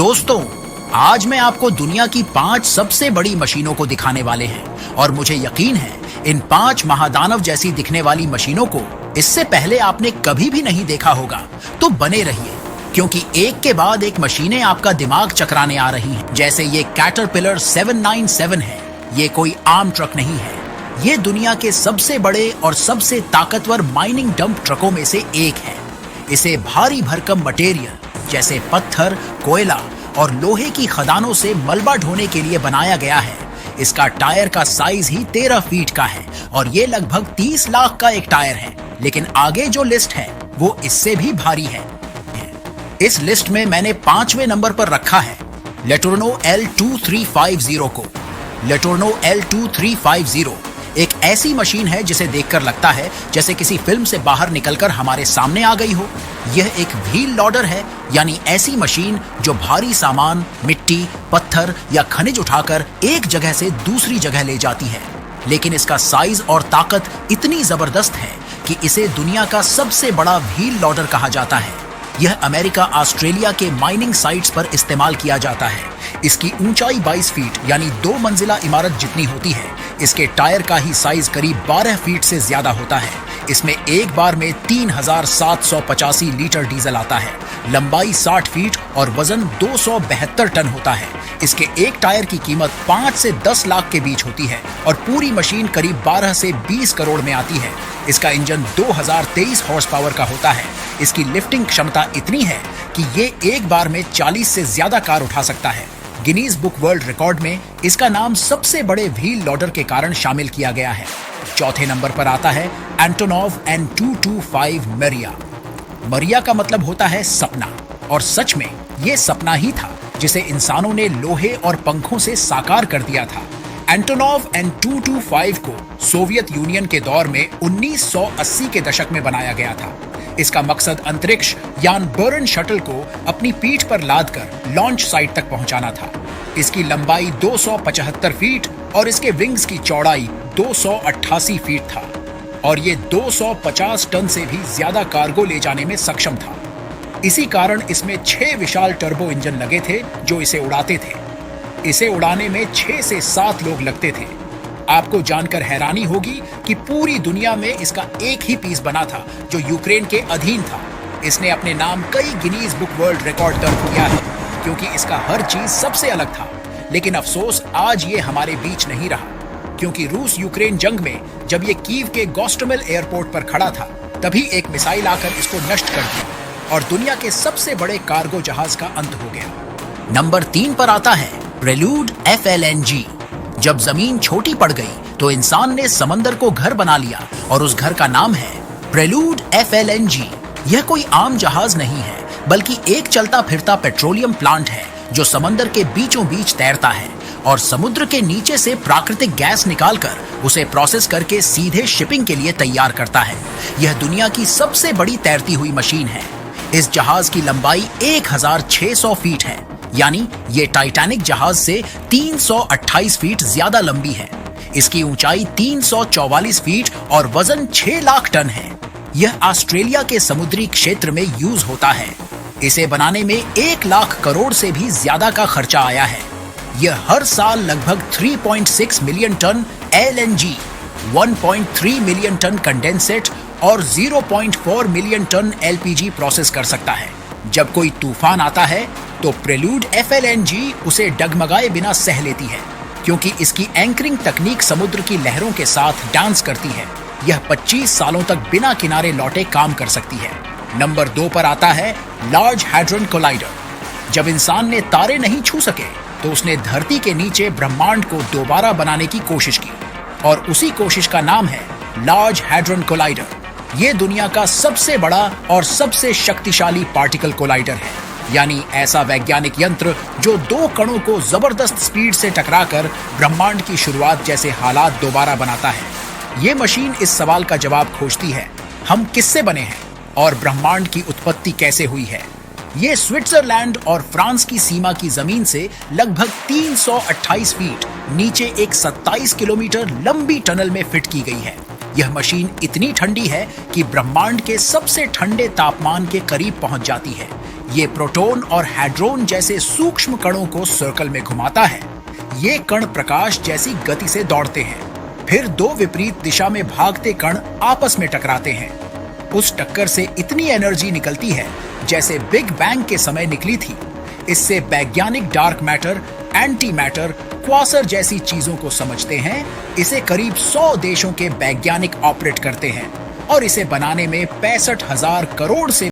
दोस्तों, आज मैं आपको दुनिया की 5 सबसे बड़ी मशीनों को दिखाने वाले हैं और मुझे यकीन है इन 5 महादानव जैसी दिखने वाली मशीनों को इससे पहले आपने कभी भी नहीं देखा होगा। तो बने रहिए क्योंकि एक के बाद एक मशीनें आपका दिमाग चकराने आ रही हैं। जैसे ये कैटरपिलर 797 है। ये कोई आम ट्रक नहीं है, ये दुनिया के सबसे बड़े और सबसे ताकतवर माइनिंग डंप ट्रकों में से एक है। इसे भारी भरकम मटेरियल जैसे पत्थर, कोयला और लोहे की खदानों से मलबा ढोने के लिए बनाया गया है। इसका टायर का साइज ही 13 फीट का है और ये लगभग 30 लाख का एक टायर है। लेकिन आगे जो लिस्ट है वो इससे भी भारी है। इस लिस्ट में मैंने 5वें नंबर पर रखा है लेटोर्नो L2350 को। लेटोर्नो L2350 एक ऐसी मशीन है जिसे देखकर लगता है जैसे किसी फिल्म से बाहर निकलकर हमारे सामने आ गई हो। यह एक व्हील लोडर है, यानी ऐसी मशीन जो भारी सामान, मिट्टी, पत्थर या खनिज उठाकर एक जगह से दूसरी जगह ले जाती है। लेकिन इसका साइज और ताकत इतनी जबरदस्त है कि इसे दुनिया का सबसे बड़ा व्हील लोडर कहा जाता है। यह अमेरिका, ऑस्ट्रेलिया के माइनिंग साइट्स पर इस्तेमाल किया जाता है। इसकी ऊंचाई 22 फीट यानी 2 मंजिला इमारत जितनी होती है। इसके टायर का ही साइज करीब 12 फीट से ज्यादा होता है। इसमें एक बार में 3785 लीटर डीजल आता है। लंबाई 60 फीट और वजन 272 टन होता है। इसके एक टायर की कीमत 5 से 10 लाख के बीच होती है और पूरी मशीन करीब 12 से 20 करोड़ में आती है। इसका इंजन 2023 हॉर्स पावर का होता है। इसकी लिफ्टिंग क्षमता इतनी है कि ये एक बार में 40 से ज्यादा कार उठा सकता है। गिनीज बुक वर्ल्ड रिकॉर्ड में इसका नाम सबसे बड़े व्हील लोडर के कारण शामिल किया गया है। चौथे नंबर पर आता है एंटोनोव N225 मरिया। मरिया का मतलब होता है सपना, और सच में ये सपना ही था जिसे इंसानों ने लोहे और पंखों से साकार कर दिया था। एंटोनोव N225 को सोवियत यूनियन के दौर में 1980 के दशक में बनाया गया था। इसका मकसद अंतरिक्ष यान बर्न शटल को अपनी पीठ पर लादकर लॉन्च साइट तक पहुंचाना था। इसकी लंबाई 275 फीट और इसके विंग्स की चौड़ाई 288 फीट था और ये 250 टन से भी ज्यादा कार्गो ले जाने में सक्षम था। इसी कारण इसमें 6 विशाल टर्बो इंजन लगे थे जो इसे उड़ाते थे। इसे उड़ाने में 6 से 7 लोग लगते थे। आपको जानकर हैरानी होगी कि पूरी दुनिया में इसका एक ही पीस बना था जो यूक्रेन के अधीन था। इसने अपने नाम कई गिनीज बुक वर्ल्ड रिकॉर्ड दर्ज किया है क्योंकि इसका हर चीज सबसे अलग था। लेकिन अफसोस आज ये हमारे बीच नहीं रहा, क्योंकि रूस यूक्रेन जंग में जब ये कीव के गोस्टोमेल एयरपोर्ट पर खड़ा था तभी एक मिसाइल आकर इसको नष्ट कर दिया और दुनिया के सबसे बड़े कार्गो जहाज का अंत हो गया। नंबर 3 पर आता है प्रेल्यूड FLNG। जब जमीन छोटी पड़ गई तो इंसान ने समंदर को घर बना लिया और उस घर का नाम है प्रेल्यूड FLNG। यह कोई आम जहाज नहीं है, बल्कि एक चलता फिरता पेट्रोलियम प्लांट है जो समंदर के बीचों बीच तैरता है और समुद्र के नीचे से प्राकृतिक गैस निकालकर उसे प्रोसेस करके सीधे शिपिंग के लिए तैयार करता है। यह दुनिया की सबसे बड़ी तैरती हुई मशीन है। इस जहाज की लंबाई 1600 फीट है, यानी ये टाइटैनिक जहाज से 328 फीट ज्यादा लंबी है। इसकी ऊंचाई 344 फीट और वजन 6 लाख टन है। यह ऑस्ट्रेलिया के समुद्री क्षेत्र में यूज होता है। इसे बनाने में 1 लाख करोड़ से भी ज्यादा का खर्चा आया है। यह हर साल लगभग 3.6 million ton LNG, 1.3 million ton condensate और 0.4 मिलियन टन LPG प्रोसेस कर सकता है। जब कोई तूफान आता है तो प्रेल्यूड FLNG उसे डगमगाए बिना सह लेती है, क्योंकि इसकी एंकरिंग तकनीक समुद्र की लहरों के साथ डांस करती है। यह 25 सालों तक बिना किनारे लौटे काम कर सकती है। नंबर 2 पर आता है लार्ज हैड्रन कोलाइडर। जब इंसान ने तारे नहीं छू सके तो उसने धरती के नीचे ब्रह्मांड को दोबारा बनाने की कोशिश की और उसी कोशिश का नाम है लार्ज हैड्रन कोलाइडर। ये दुनिया का सबसे बड़ा और सबसे शक्तिशाली पार्टिकल कोलाइडर है, यानी ऐसा वैज्ञानिक यंत्र जो 2 कणों को जबरदस्त स्पीड से टकराकर ब्रह्मांड की शुरुआत जैसे हालात दोबारा बनाता है। ये मशीन इस सवाल का जवाब खोजती है, हम किससे बने हैं और ब्रह्मांड की उत्पत्ति कैसे हुई है। ये स्विट्जरलैंड और फ्रांस की सीमा की जमीन से लगभग 328 फीट नीचे एक 27 किलोमीटर लंबी टनल में फिट की गई है। यह मशीन इतनी ठंडी है कि ब्रह्मांड के सबसे ठंडे तापमान के करीब पहुंच जाती है। ये प्रोटॉन और हैड्रोन जैसे सूक्ष्म कणों को सर्कल में घुमाता है। ये कण प्रकाश जैसी गति से दौड़ते हैं, फिर दो विपरीत दिशा में भागते कण आपस में टकराते हैं। उस टक्कर से इतनी एनर्जी निकलती है जैसे बिग बैंग के समय निकली थी। इससे वैज्ञानिक dark matter, anti matter, Quasar जैसी चीजों को समझते हैं। इसे करीब 100 देशों के वैज्ञानिक ऑपरेट करते हैं और इसे बनाने में 65,000 करोड़ से